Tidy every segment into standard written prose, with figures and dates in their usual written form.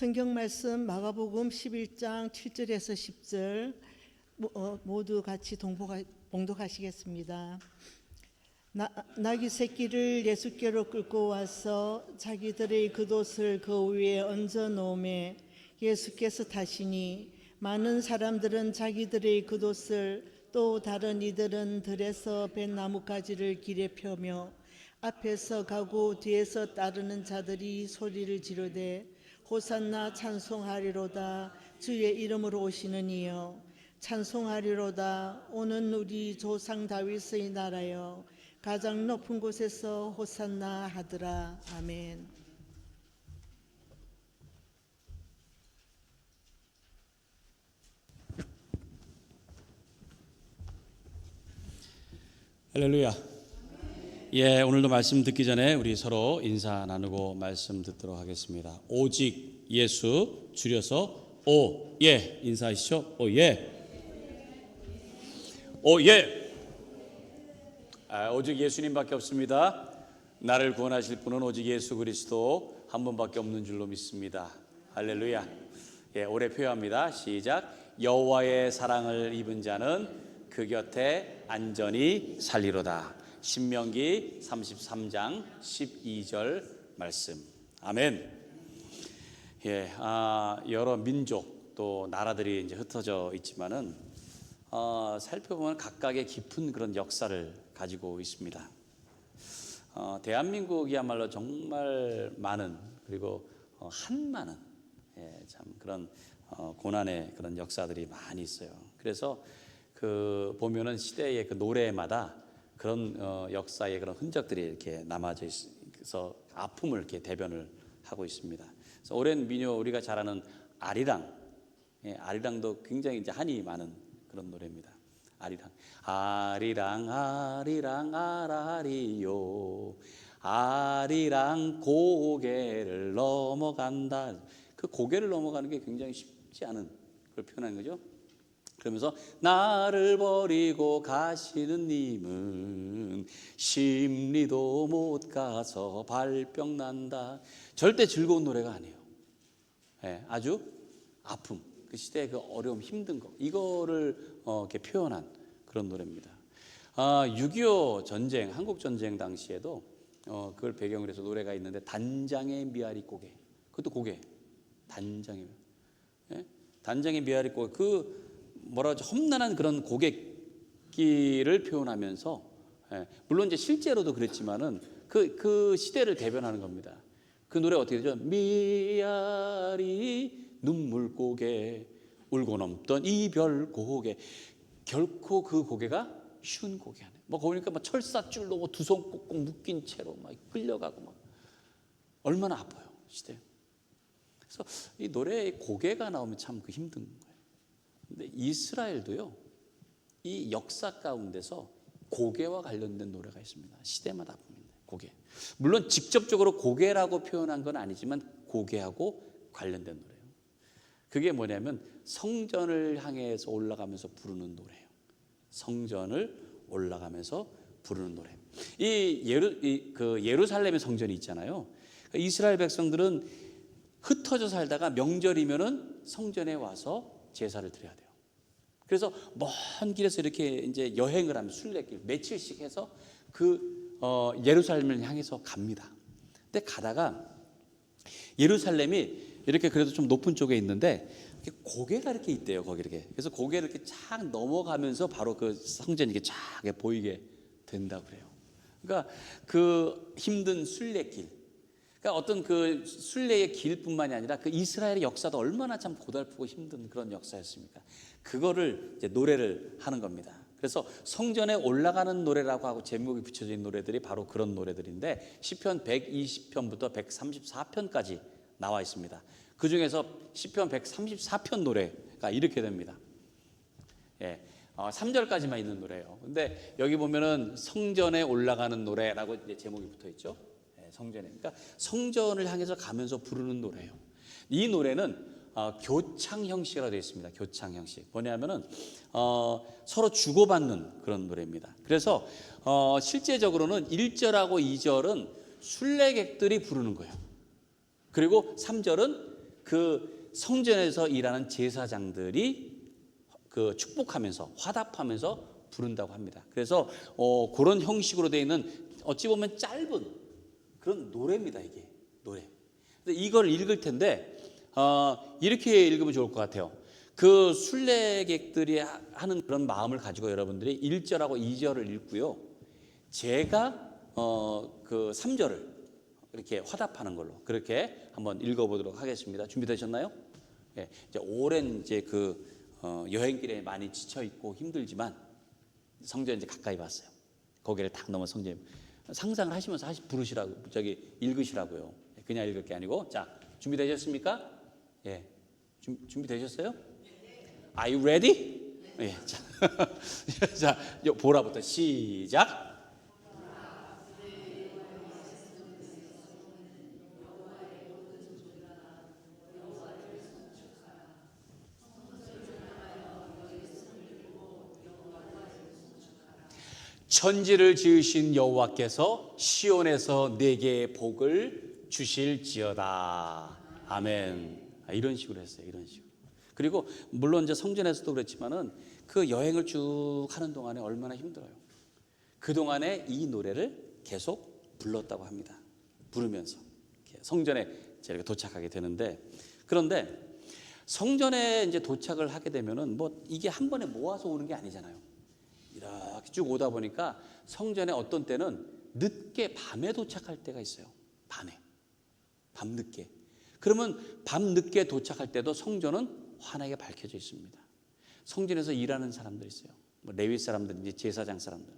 성경 말씀 마가복음 11장 7절에서 10절 모두 같이 봉독하시겠습니다. 나귀 새끼를 예수께로 끌고 와서 자기들의 겉옷을 그 위에 얹어 놓음에 예수께서 타시니 많은 사람들은 자기들의 겉옷을 또 다른 이들은 들에서 벤 나뭇가지를 길에 펴며 앞에서 가고 뒤에서 따르는 자들이 소리를 지르되 호산나 찬송하리로다 주의 이름으로 오시는 이여 찬송하리로다 오는 우리 조상 다윗의 나라여 가장 높은 곳에서 호산나 하더라. 아멘. 할렐루야. 예, 오늘도 말씀 듣기 전에 우리 서로 인사 나누고 말씀 듣도록 하겠습니다. 오직 예수, 줄여서 오예 인사하시죠. 오예. 오예. 오직 예수님밖에 없습니다. 나를 구원하실 분은 오직 예수 그리스도 한 분밖에 없는 줄로 믿습니다. 할렐루야. 예, 오래 표현합니다. 시작. 여호와의 사랑을 입은 자는 그 곁에 안전히 살리로다. 신명기 33장 12절 말씀. 아멘. 예, 여러 민족 또 나라들이 이제 흩어져 있지만은 살펴보면 각각의 깊은 그런 역사를 가지고 있습니다. 대한민국이야말로 정말 많은 그리고 한많은 참 그런 고난의 그런 역사들이 많이 있어요. 그래서 그 보면은 시대의 그 노래마다 그런 역사의 그런 흔적들이 이렇게 남아져 있어서 아픔을 이렇게 대변을 하고 있습니다. 그래서 오랜 민요 우리가 잘 아는 아리랑, 아리랑도 굉장히 이제 한이 많은 그런 노래입니다. 아리랑, 아리랑, 아리랑, 아라리요, 아리랑 고개를 넘어간다. 그 고개를 넘어가는 게 굉장히 쉽지 않은 걸 표현하는 거죠. 그러면서 나를 버리고 가시는 님은 심리도 못 가서 발병 난다. 절대 즐거운 노래가 아니에요. 아주 아픔, 그 시대의 그 어려움, 힘든 거 이거를 이렇게 표현한 그런 노래입니다. 6.25 전쟁, 한국 전쟁 당시에도 그걸 배경으로 해서 노래가 있는데 단장의 미아리 고개, 그것도 고개, 단장의 미아리 고개, 그 뭐라 하죠? 험난한 그런 고갯길을 표현하면서, 물론 이제 실제로도 그랬지만은 그 시대를 대변하는 겁니다. 그 노래 어떻게 되죠? 미아리 눈물 고개 울고 넘던 이별 고개. 결코 그 고개가 쉬운 고개 아니에요. 뭐 거기니까 막 철사줄로 뭐 두 손 꼭꼭 묶인 채로 막 끌려가고 막 얼마나 아파요 시대. 그래서 이 노래에 고개가 나오면 참 그 힘든 거예요. 근데 이스라엘도요, 이 역사 가운데서 고개와 관련된 노래가 있습니다. 시대마다 아픕니다. 고개. 물론 직접적으로 고개라고 표현한 건 아니지만 고개하고 관련된 노래예요. 그게 뭐냐면 성전을 향해서 올라가면서 부르는 노래예요. 성전을 올라가면서 부르는 노래. 그 예루살렘의 성전이 있잖아요. 이스라엘 백성들은 흩어져 살다가 명절이면은 성전에 와서 제사를 드려야 돼요. 그래서 먼 길에서 이렇게 이제 여행을 하면 순례길 며칠씩 해서 그 예루살렘을 향해서 갑니다. 근데 가다가 예루살렘이 이렇게 그래도 좀 높은 쪽에 있는데 이렇게 고개가 이렇게 있대요. 거기 이렇게. 그래서 고개를 이렇게 쫙 넘어가면서 바로 그 성전이 이렇게 쫙 보이게 된다고 그래요. 그러니까 그 힘든 순례길. 그러니까 어떤 그 순례의 길뿐만이 아니라 그 이스라엘의 역사도 얼마나 참 고달프고 힘든 그런 역사였습니까? 그거를 이제 노래를 하는 겁니다. 그래서 성전에 올라가는 노래라고 하고 제목이 붙여진 노래들이 바로 그런 노래들인데 시편 120편부터 134편까지 나와 있습니다. 그 중에서 시편 134편 노래가 이렇게 됩니다. 3절까지만 있는 노래예요. 근데 여기 보면은 성전에 올라가는 노래라고 이제 제목이 붙어 있죠. 성전에. 그러니까 성전을 향해서 가면서 부르는 노래예요. 이 노래는 교창 형식이라고 되어 있습니다. 교창 형식. 뭐냐면은 서로 주고받는 그런 노래입니다. 그래서 실제적으로는 1절하고 2절은 순례객들이 부르는 거예요. 그리고 3절은 그 성전에서 일하는 제사장들이 그 축복하면서 화답하면서 부른다고 합니다. 그래서 그런 형식으로 되어 있는 어찌 보면 짧은 그런 노래입니다. 이게 노래. 근데 이걸 읽을 텐데 이렇게 읽으면 좋을 것 같아요. 그 순례객들이 하는 그런 마음을 가지고 여러분들이 1절하고 2절을 읽고요. 제가 그 3절을 이렇게 화답하는 걸로 그렇게 한번 읽어보도록 하겠습니다. 준비되셨나요? 예, 이제 오랜 이제 그 여행길에 많이 지쳐 있고 힘들지만 성전 이제 가까이 왔어요. 거기를 딱 넘어 성전 상상을 하시면서 부르시라고 읽으시라고요. 그냥 읽을 게 아니고 자 준비되셨습니까? 예, 준비되셨어요? Are you ready? 예, 자, 자 보라부터 시작. 천지를 지으신 여호와께서 시온에서 내게 복을 주실지어다. 아멘. 이런 식으로 했어요. 이런 식으로. 그리고 물론 이제 성전에서도 그렇지만은 그 여행을 쭉 하는 동안에 얼마나 힘들어요. 그 동안에 이 노래를 계속 불렀다고 합니다. 부르면서 성전에 제가 도착하게 되는데, 그런데 성전에 이제 도착을 하게 되면은 뭐 이게 한 번에 모아서 오는 게 아니잖아요. 이렇게 쭉 오다 보니까 성전에 어떤 때는 늦게 밤에 도착할 때가 있어요. 밤늦게. 그러면 밤늦게 도착할 때도 성전은 환하게 밝혀져 있습니다. 성전에서 일하는 사람들 있어요. 뭐 레위 사람들, 제사장 사람들.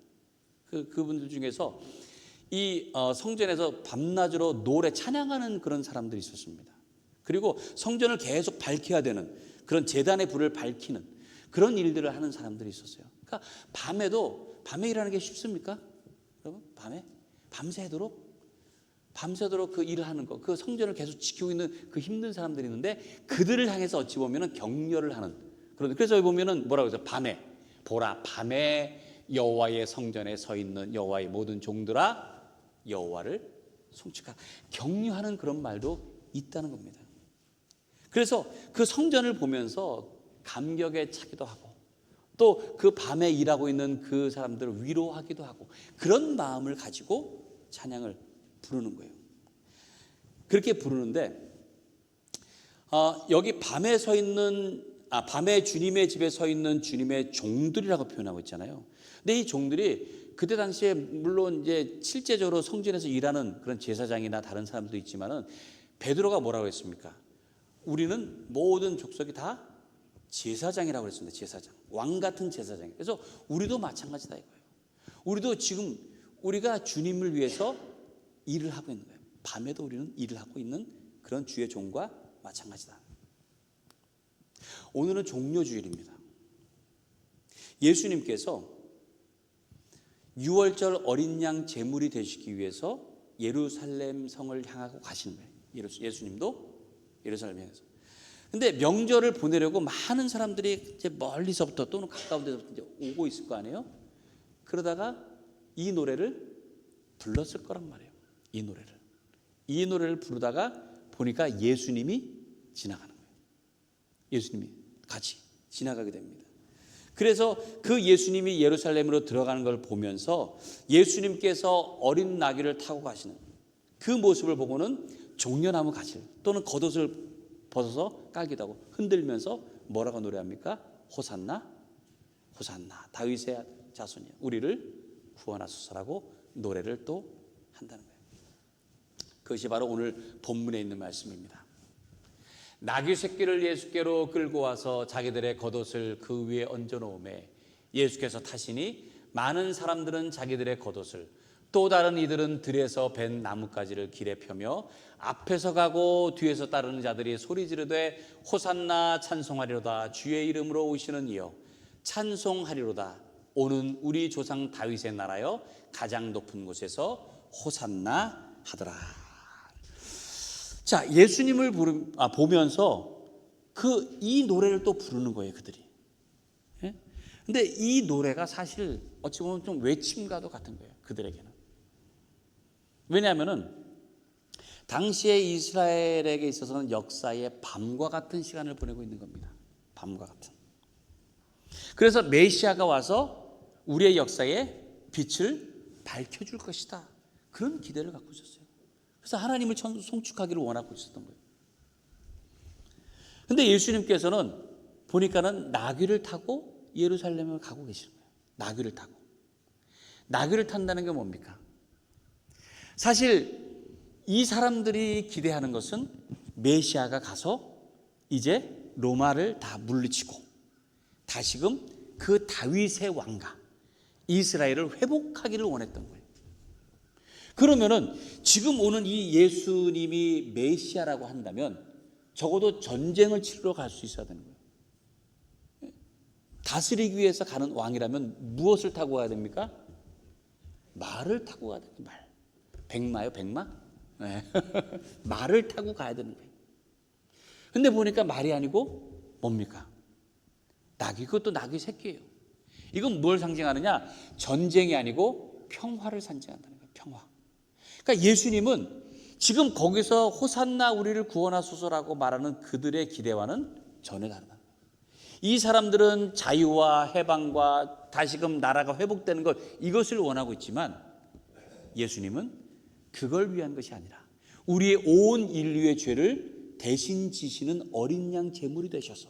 그분들 중에서 이 성전에서 밤낮으로 노래 찬양하는 그런 사람들이 있었습니다. 그리고 성전을 계속 밝혀야 되는 그런 제단의 불을 밝히는 그런 일들을 하는 사람들이 있었어요. 그러니까 밤에 일하는 게 쉽습니까? 여러분, 밤새도록 그 일을 하는 거, 그 성전을 계속 지키고 있는 그 힘든 사람들이 있는데 그들을 향해서 어찌 보면은 격려를 하는 그런. 그래서 여기 보면은 뭐라고 해서 밤에 여호와의 성전에 서 있는 여호와의 모든 종들아 여호와를 송축하라. 격려하는 그런 말도 있다는 겁니다. 그래서 그 성전을 보면서 감격에 차기도 하고 또 그 밤에 일하고 있는 그 사람들을 위로하기도 하고 그런 마음을 가지고 찬양을 부르는 거예요. 그렇게 부르는데 여기 밤에 주님의 집에 서 있는 주님의 종들이라고 표현하고 있잖아요. 근데 이 종들이 그때 당시에 물론 이제 실제적으로 성전에서 일하는 그런 제사장이나 다른 사람도 있지만은 베드로가 뭐라고 했습니까? 우리는 모든 족속이 다 제사장이라고 그랬습니다. 제사장, 왕 같은 제사장. 그래서 우리도 마찬가지다 이거예요. 우리도 지금 우리가 주님을 위해서 일을 하고 있는 거예요. 밤에도 우리는 일을 하고 있는 그런 주의 종과 마찬가지다. 오늘은 종료주일입니다. 예수님께서 6월절 어린 양 제물이 되시기 위해서 예루살렘 성을 향하고 가시는 거예요. 예수님도 예루살렘 향해서. 근데 명절을 보내려고 많은 사람들이 이제 멀리서부터 또는 가까운 데서부터 이제 오고 있을 거 아니에요? 그러다가 이 노래를 불렀을 거란 말이에요. 이 노래를 부르다가 보니까 예수님이 지나가는 거예요. 예수님이 같이 지나가게 됩니다. 그래서 그 예수님이 예루살렘으로 들어가는 걸 보면서 예수님께서 어린 나귀를 타고 가시는 그 모습을 보고는 종려나무 가시를 또는 겉옷을 벗어서 깔기도 하고 흔들면서 뭐라고 노래합니까? 호산나 호산나 다윗의 자손이여 우리를 구원하소서라고 노래를 또 한다는 거예요. 그것이 바로 오늘 본문에 있는 말씀입니다. 나귀 새끼를 예수께로 끌고 와서 자기들의 겉옷을 그 위에 얹어 놓음에 예수께서 타시니 많은 사람들은 자기들의 겉옷을 또 다른 이들은 들에서 벤 나뭇가지를 길에 펴며 앞에서 가고 뒤에서 따르는 자들이 소리 지르되 호산나 찬송하리로다 주의 이름으로 오시는 이여 찬송하리로다 오는 우리 조상 다윗의 나라여 가장 높은 곳에서 호산나 하더라. 자, 예수님을 보면서 이 노래를 또 부르는 거예요, 그들이. 예? 근데 이 노래가 사실 어찌 보면 좀 외침과도 같은 거예요, 그들에게는. 왜냐하면은 당시에 이스라엘에게 있어서는 역사의 밤과 같은 시간을 보내고 있는 겁니다. 밤과 같은. 그래서 메시아가 와서 우리의 역사에 빛을 밝혀줄 것이다. 그런 기대를 갖고 있었어요. 그래서 하나님을 송축하기를 원하고 있었던 거예요. 근데 예수님께서는 보니까는 나귀를 타고 예루살렘을 가고 계시는 거예요. 나귀를 타고. 나귀를 탄다는 게 뭡니까? 사실 이 사람들이 기대하는 것은 메시아가 가서 이제 로마를 다 물리치고 다시금 그 다윗의 왕가 이스라엘을 회복하기를 원했던 거예요. 그러면은 지금 오는 이 예수님이 메시아라고 한다면 적어도 전쟁을 치르러 갈 수 있어야 되는 거예요. 다스리기 위해서 가는 왕이라면 무엇을 타고 가야 됩니까? 말을 타고 가야 돼요. 말. 백마요, 백마? 네. 말을 타고 가야 되는 거예요. 근데 보니까 말이 아니고 뭡니까? 나귀. 그것도 나귀 새끼예요. 이건 뭘 상징하느냐? 전쟁이 아니고 평화를 상징한다는 거예요. 평화. 그러니까 예수님은 지금 거기서 호산나 우리를 구원하소서라고 말하는 그들의 기대와는 전혀 다르다. 이 사람들은 자유와 해방과 다시금 나라가 회복되는 것, 이것을 원하고 있지만 예수님은 그걸 위한 것이 아니라 우리의 온 인류의 죄를 대신 지시는 어린 양 제물이 되셔서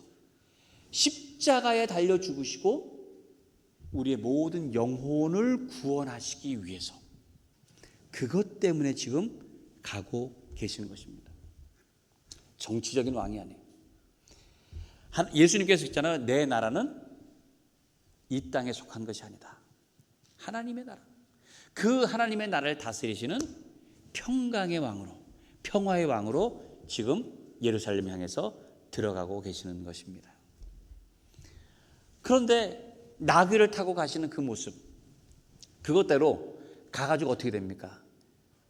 십자가에 달려 죽으시고 우리의 모든 영혼을 구원하시기 위해서 그것 때문에 지금 가고 계시는 것입니다. 정치적인 왕이 아니에요. 예수님께서 했잖아요. 내 나라는 이 땅에 속한 것이 아니다. 하나님의 나라. 그 하나님의 나라를 다스리시는 평강의 왕으로, 평화의 왕으로 지금 예루살렘 향해서 들어가고 계시는 것입니다. 그런데 나귀를 타고 가시는 그 모습, 그것대로 가가지고 어떻게 됩니까?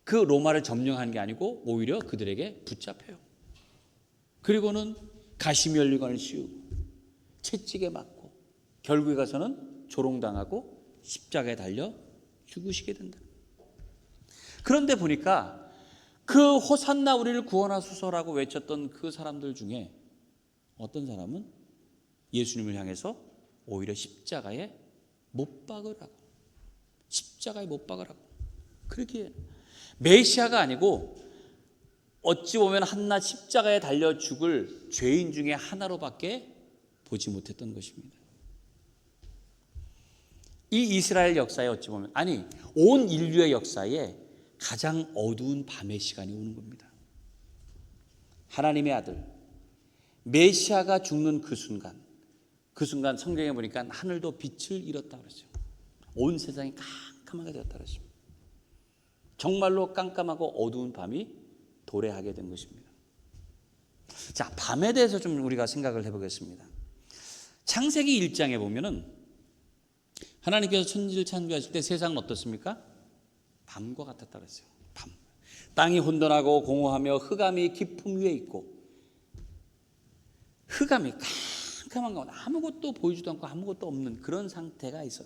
그 로마를 점령하는 게 아니고 오히려 그들에게 붙잡혀요. 그리고는 가시면류관을 씌우고 채찍에 맞고 결국에 가서는 조롱당하고 십자가에 달려 죽으시게 된다. 그런데 보니까 그 호산나 우리를 구원하소서라고 외쳤던 그 사람들 중에 어떤 사람은 예수님을 향해서 오히려 십자가에 못 박으라고, 십자가에 못 박으라고 그렇게 메시아가 아니고 어찌 보면 한낱 십자가에 달려 죽을 죄인 중에 하나로밖에 보지 못했던 것입니다. 이 이스라엘 역사에 어찌 보면, 아니 온 인류의 역사에 가장 어두운 밤의 시간이 오는 겁니다. 하나님의 아들 메시아가 죽는 그 순간 성경에 보니까 하늘도 빛을 잃었다 그랬어요. 온 세상이 깜깜하게 되었다 그랬습니다. 정말로 깜깜하고 어두운 밤이 도래하게 된 것입니다. 자, 밤에 대해서 좀 우리가 생각을 해보겠습니다. 창세기 1장에 보면은 하나님께서 천지를 창조하실 때 세상은 어떻습니까? 밤과 같았다 그랬어요. 밤. 땅이 혼돈하고 공허하며 흑암이 깊음 위에 있고, 흑암이 깜깜한 가운데 아무것도 보이지도 않고 아무것도 없는 그런 상태가 있어.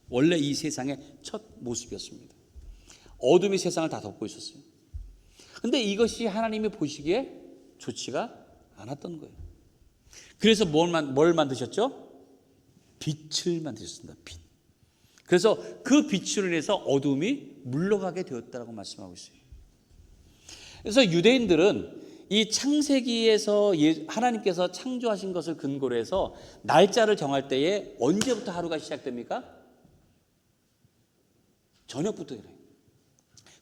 원래 이 세상의 첫 모습이었습니다. 어둠이 세상을 다 덮고 있었어요. 근데 이것이 하나님이 보시기에 좋지가 않았던 거예요. 그래서 뭘 만드셨죠? 빛을 만드셨습니다. 빛. 그래서 그 빛으로 인해서 어둠이 물러가게 되었다고 말씀하고 있어요. 그래서 유대인들은 이 창세기에서 하나님께서 창조하신 것을 근거로 해서 날짜를 정할 때에 언제부터 하루가 시작됩니까? 저녁부터 그래요.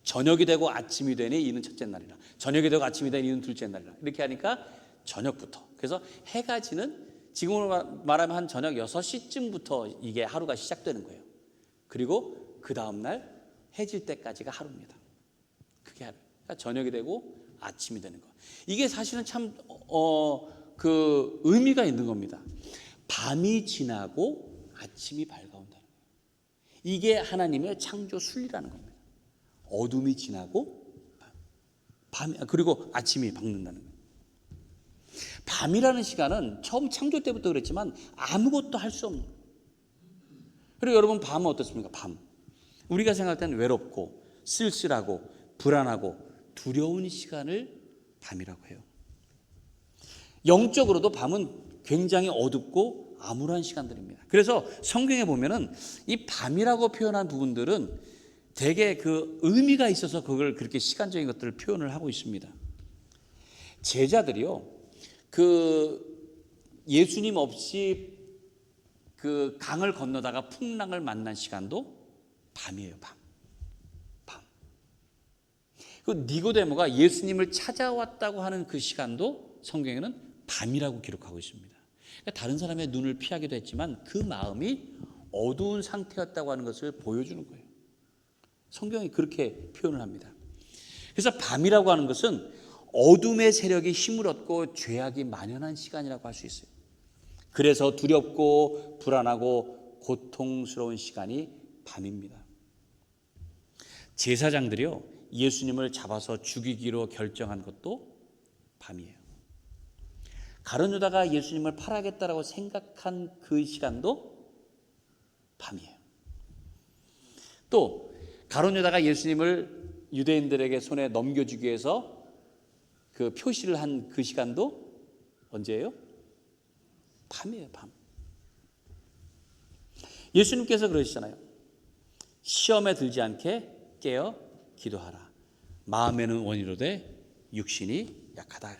저녁이 되고 아침이 되니 이는 첫째 날이라, 저녁이 되고 아침이 되니 이는 둘째 날이라, 이렇게 하니까 저녁부터. 그래서 해가 지는, 지금으로 말하면 한 저녁 6시쯤부터 이게 하루가 시작되는 거예요. 그리고 그 다음날 해질 때까지가 하루입니다. 그게 하루. 그러니까 저녁이 되고 아침이 되는 거. 이게 사실은 참 그 의미가 있는 겁니다. 밤이 지나고 아침이 밝아온다는 거예요. 이게 하나님의 창조 순리라는 겁니다. 어둠이 지나고 그리고 아침이 밝는다는 거예요. 밤이라는 시간은 처음 창조 때부터 그랬지만 아무것도 할 수 없는 거예요. 그리고 여러분, 밤은 어떻습니까? 밤. 우리가 생각할 때는 외롭고 쓸쓸하고 불안하고 두려운 시간을 밤이라고 해요. 영적으로도 밤은 굉장히 어둡고 암울한 시간들입니다. 그래서 성경에 보면은 이 밤이라고 표현한 부분들은 되게 그 의미가 있어서 그걸 그렇게 시간적인 것들을 표현을 하고 있습니다. 제자들이요, 그 예수님 없이 그 강을 건너다가 풍랑을 만난 시간도 밤이에요. 밤. 그 니고데모가 예수님을 찾아왔다고 하는 그 시간도 성경에는 밤이라고 기록하고 있습니다. 그러니까 다른 사람의 눈을 피하기도 했지만 그 마음이 어두운 상태였다고 하는 것을 보여주는 거예요. 성경이 그렇게 표현을 합니다. 그래서 밤이라고 하는 것은 어둠의 세력이 힘을 얻고 죄악이 만연한 시간이라고 할 수 있어요. 그래서 두렵고 불안하고 고통스러운 시간이 밤입니다. 제사장들이요, 예수님을 잡아서 죽이기로 결정한 것도 밤이에요. 가룟 유다가 예수님을 팔아야겠다라고 생각한 그 시간도 밤이에요. 또 가룟 유다가 예수님을 유대인들에게 손에 넘겨주기 위해서 그 표시를 한 그 시간도 언제예요? 밤이에요. 밤. 예수님께서 그러시잖아요. 시험에 들지 않게 깨어 기도하라. 마음에는 원이로되 육신이 약하다.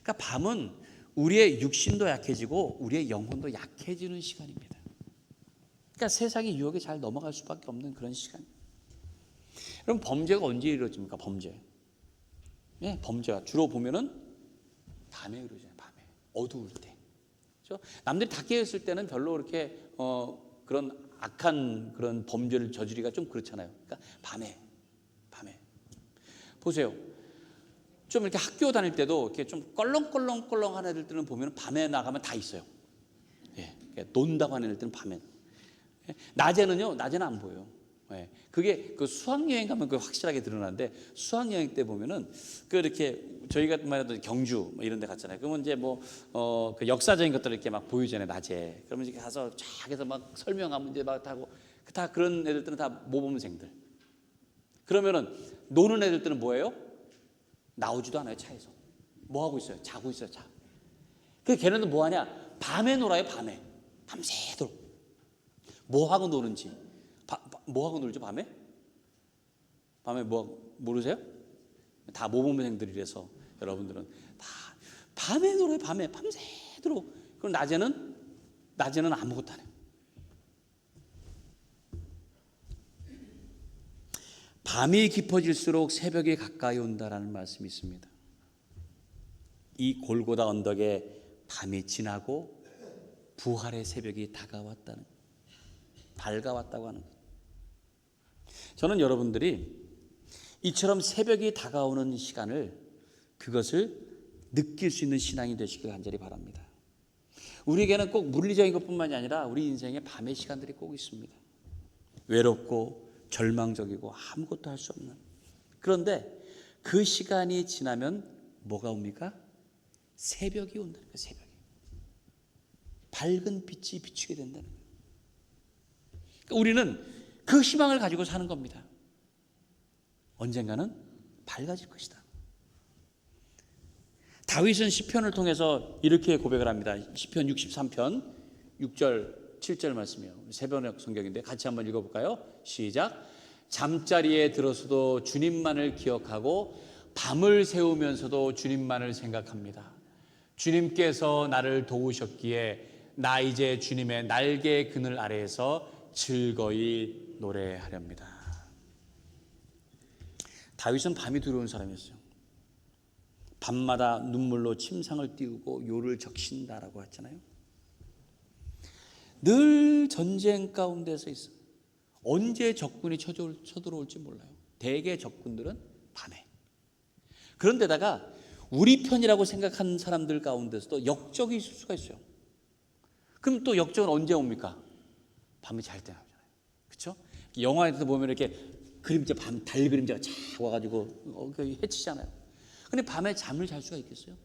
그러니까 밤은 우리의 육신도 약해지고 우리의 영혼도 약해지는 시간입니다. 그러니까 세상의 유혹에 잘 넘어갈 수밖에 없는 그런 시간. 그럼 범죄가 언제 이루어집니까? 범죄. 예, 범죄가 주로 보면은 밤에 이루어져요. 밤에 어두울 때. 그렇죠? 남들이 다 깨어 있을 때는 별로 그렇게 그런 악한 그런 범죄를 저지르기가 좀 그렇잖아요. 그러니까 밤에 보세요. 좀 이렇게 학교 다닐 때도 이렇게 좀 껄렁껄렁한 애들은 보면 밤에 나가면 다 있어요. 예, 논다고 하는 애들은 밤에. 예, 낮에는 안 보여요. 예, 그게 그 수학여행 가면 그 확실하게 드러나는데 수학여행 때 보면은 그 이렇게 저희 같은 말해도 경주 뭐 이런 데 갔잖아요. 그러면 이제 그 역사적인 것들을 이렇게 막 보여주잖아요, 낮에. 그러면 이제 가서 쫙 해서 막 설명하면 이제 막 하고 다 그런 애들들은 다 모범생들. 그러면은 노는 애들들은 뭐예요? 나오지도 않아요, 차에서. 뭐 하고 있어요? 자고 있어요, 자. 그 걔네는 뭐 하냐? 밤에 놀아요, 밤에. 밤새도록. 뭐 하고 노는지. 뭐 하고 놀죠, 밤에? 밤에 뭐 모르세요? 다 모범생들이라서 여러분들은 다 밤에 놀아요, 밤에. 밤새도록. 그럼 낮에는 아무것도 안 해요. 밤이 깊어질수록 새벽이 가까이 온다라는 말씀이 있습니다. 이 골고다 언덕에 밤이 지나고 부활의 새벽이 밝아왔다고 하는 것. 저는 여러분들이 이처럼 새벽이 다가오는 시간을 그것을 느낄 수 있는 신앙이 되시길 간절히 바랍니다. 우리에게는 꼭 물리적인 것뿐만이 아니라 우리 인생에 밤의 시간들이 꼭 있습니다. 외롭고 절망적이고 아무것도 할 수 없는. 그런데 그 시간이 지나면 뭐가 옵니까? 새벽이 온다는 거예요. 새벽이. 밝은 빛이 비추게 된다는 거예요. 그러니까 우리는 그 희망을 가지고 사는 겁니다. 언젠가는 밝아질 것이다. 다윗은 시편을 통해서 이렇게 고백을 합니다. 시편 63편 6절 7절 말씀이에요. 새벽 성경인데 같이 한번 읽어볼까요? 시작. 잠자리에 들어서도 주님만을 기억하고 밤을 새우면서도 주님만을 생각합니다. 주님께서 나를 도우셨기에 나 이제 주님의 날개의 그늘 아래에서 즐거이 노래하렵니다. 다윗은 밤이 두려운 사람이었어요. 밤마다 눈물로 침상을 띄우고 요를 적신다라고 했잖아요. 늘 전쟁 가운데서 있어요. 언제 적군이 쳐들어올지 몰라요. 대개 적군들은 밤에. 그런데다가 우리 편이라고 생각하는 사람들 가운데서도 역적이 있을 수가 있어요. 그럼 또 역적은 언제 옵니까? 밤에 잘 때 나오잖아요. 그렇죠? 영화에서 보면 이렇게 그림자 달 그림자가 쫙 와가지고 해치잖아요. 근데 밤에 잠을 잘 수가 있겠어요?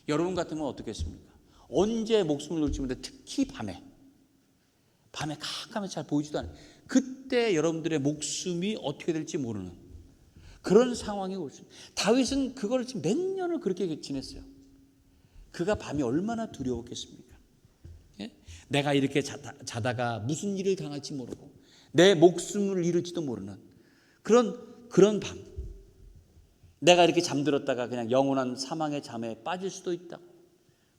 여러분 같으면 어떻겠습니까? 언제 목숨을 놓을지 모르는데 특히 밤에 깜깜해서 잘 보이지도 않아요. 그때 여러분들의 목숨이 어떻게 될지 모르는 그런 상황이 올 수. 다윗은 그걸 지금 몇 년을 그렇게 지냈어요. 그가 밤이 얼마나 두려웠겠습니까? 예? 내가 이렇게 자다가 무슨 일을 당할지 모르고 내 목숨을 잃을지도 모르는 그런 밤. 내가 이렇게 잠들었다가 그냥 영원한 사망의 잠에 빠질 수도 있다.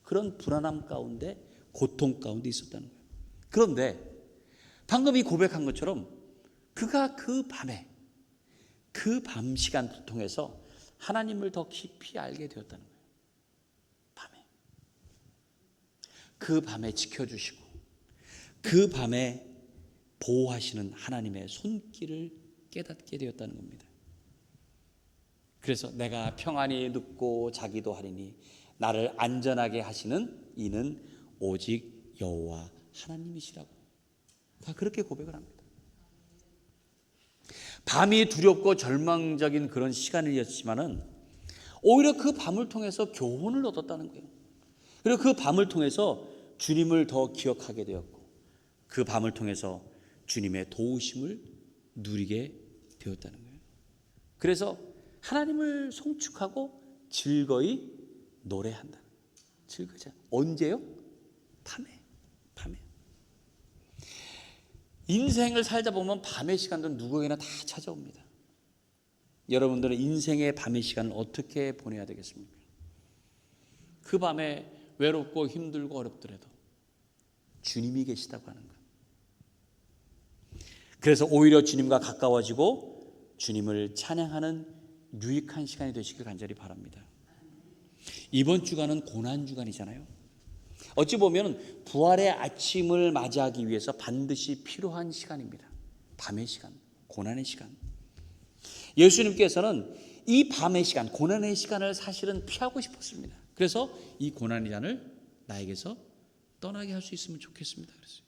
그런 불안함 가운데, 고통 가운데 있었다는 거예요. 그런데 방금 이 고백한 것처럼 그가 그 밤에, 그 밤 시간을 통해서 하나님을 더 깊이 알게 되었다는 거예요. 밤에. 그 밤에 지켜주시고 그 밤에 보호하시는 하나님의 손길을 깨닫게 되었다는 겁니다. 그래서 내가 평안히 눕고 자기도 하리니 나를 안전하게 하시는 이는 오직 여호와 하나님이시라고 다 그렇게 고백을 합니다. 밤이 두렵고 절망적인 그런 시간이었지만은 오히려 그 밤을 통해서 교훈을 얻었다는 거예요. 그리고 그 밤을 통해서 주님을 더 기억하게 되었고 그 밤을 통해서 주님의 도우심을 누리게 되었다는 거예요. 그래서 하나님을 송축하고 즐거이 노래한다. 즐거자. 언제요? 밤에. 인생을 살다 보면 밤의 시간도 누구에게나 다 찾아옵니다. 여러분들은 인생의 밤의 시간을 어떻게 보내야 되겠습니까? 그 밤에 외롭고 힘들고 어렵더라도 주님이 계시다고 하는 것. 그래서 오히려 주님과 가까워지고 주님을 찬양하는 유익한 시간이 되시길 간절히 바랍니다. 이번 주간은 고난주간이잖아요. 어찌 보면 부활의 아침을 맞이하기 위해서 반드시 필요한 시간입니다. 밤의 시간, 고난의 시간. 예수님께서는 이 밤의 시간, 고난의 시간을 사실은 피하고 싶었습니다. 그래서 이 고난의 잔을 나에게서 떠나게 할 수 있으면 좋겠습니다. 그랬어요.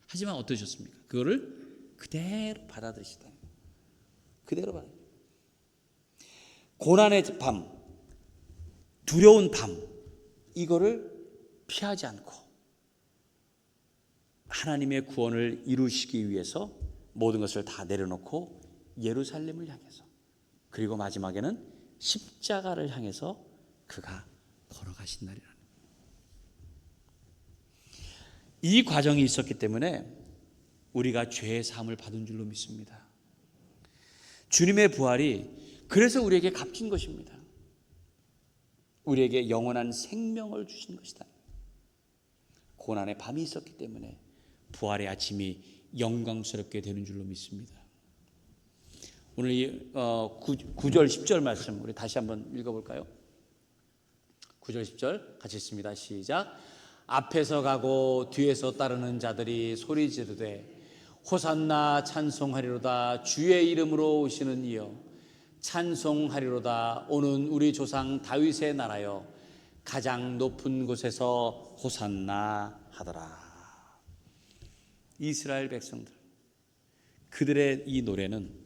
하지만 어떠셨습니까? 그거를 그대로 받아들이시다. 그대로 받아. 고난의 밤, 두려운 밤, 이거를 피하지 않고 하나님의 구원을 이루시기 위해서 모든 것을 다 내려놓고 예루살렘을 향해서, 그리고 마지막에는 십자가를 향해서 그가 걸어가신 날이라는 거예요. 이 과정이 있었기 때문에 우리가 죄의 사함을 받은 줄로 믿습니다. 주님의 부활이 그래서 우리에게 값진 것입니다. 우리에게 영원한 생명을 주신 것이다. 고난의 밤이 있었기 때문에 부활의 아침이 영광스럽게 되는 줄로 믿습니다. 오늘 이 9절 10절 말씀 우리 다시 한번 읽어볼까요? 9절 10절 같이 읽습니다. 시작. 앞에서 가고 뒤에서 따르는 자들이 소리 지르되 호산나 찬송하리로다. 주의 이름으로 오시는 이여 찬송하리로다. 오는 우리 조상 다윗의 나라여 가장 높은 곳에서 호산나 하더라. 이스라엘 백성들, 그들의 이 노래는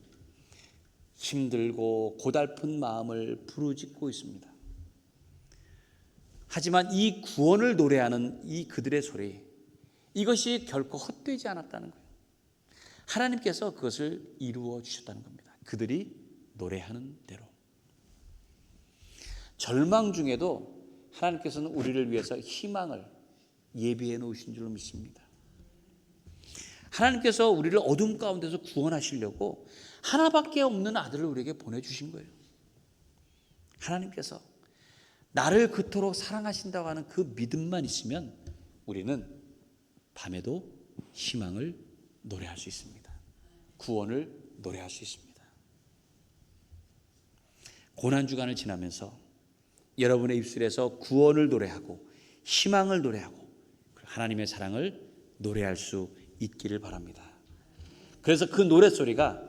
힘들고 고달픈 마음을 부르짖고 있습니다. 하지만 이 구원을 노래하는 이 그들의 소리, 이것이 결코 헛되지 않았다는 거예요. 하나님께서 그것을 이루어 주셨다는 겁니다. 그들이 노래하는 대로. 절망 중에도 하나님께서는 우리를 위해서 희망을 예비해 놓으신 줄로 믿습니다. 하나님께서 우리를 어둠 가운데서 구원하시려고 하나밖에 없는 아들을 우리에게 보내주신 거예요. 하나님께서 나를 그토록 사랑하신다고 하는 그 믿음만 있으면 우리는 밤에도 희망을 노래할 수 있습니다. 구원을 노래할 수 있습니다. 고난주간을 지나면서 여러분의 입술에서 구원을 노래하고 희망을 노래하고 하나님의 사랑을 노래할 수 있기를 바랍니다. 그래서 그 노랫소리가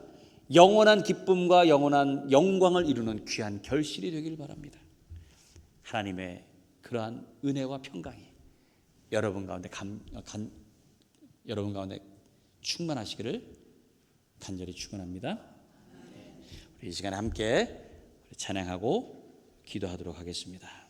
영원한 기쁨과 영원한 영광을 이루는 귀한 결실이 되기를 바랍니다. 하나님의 그러한 은혜와 평강이 여러분 가운데 충만하시기를 간절히 축원합니다. 우리 이 시간에 함께 찬양하고 기도하도록 하겠습니다.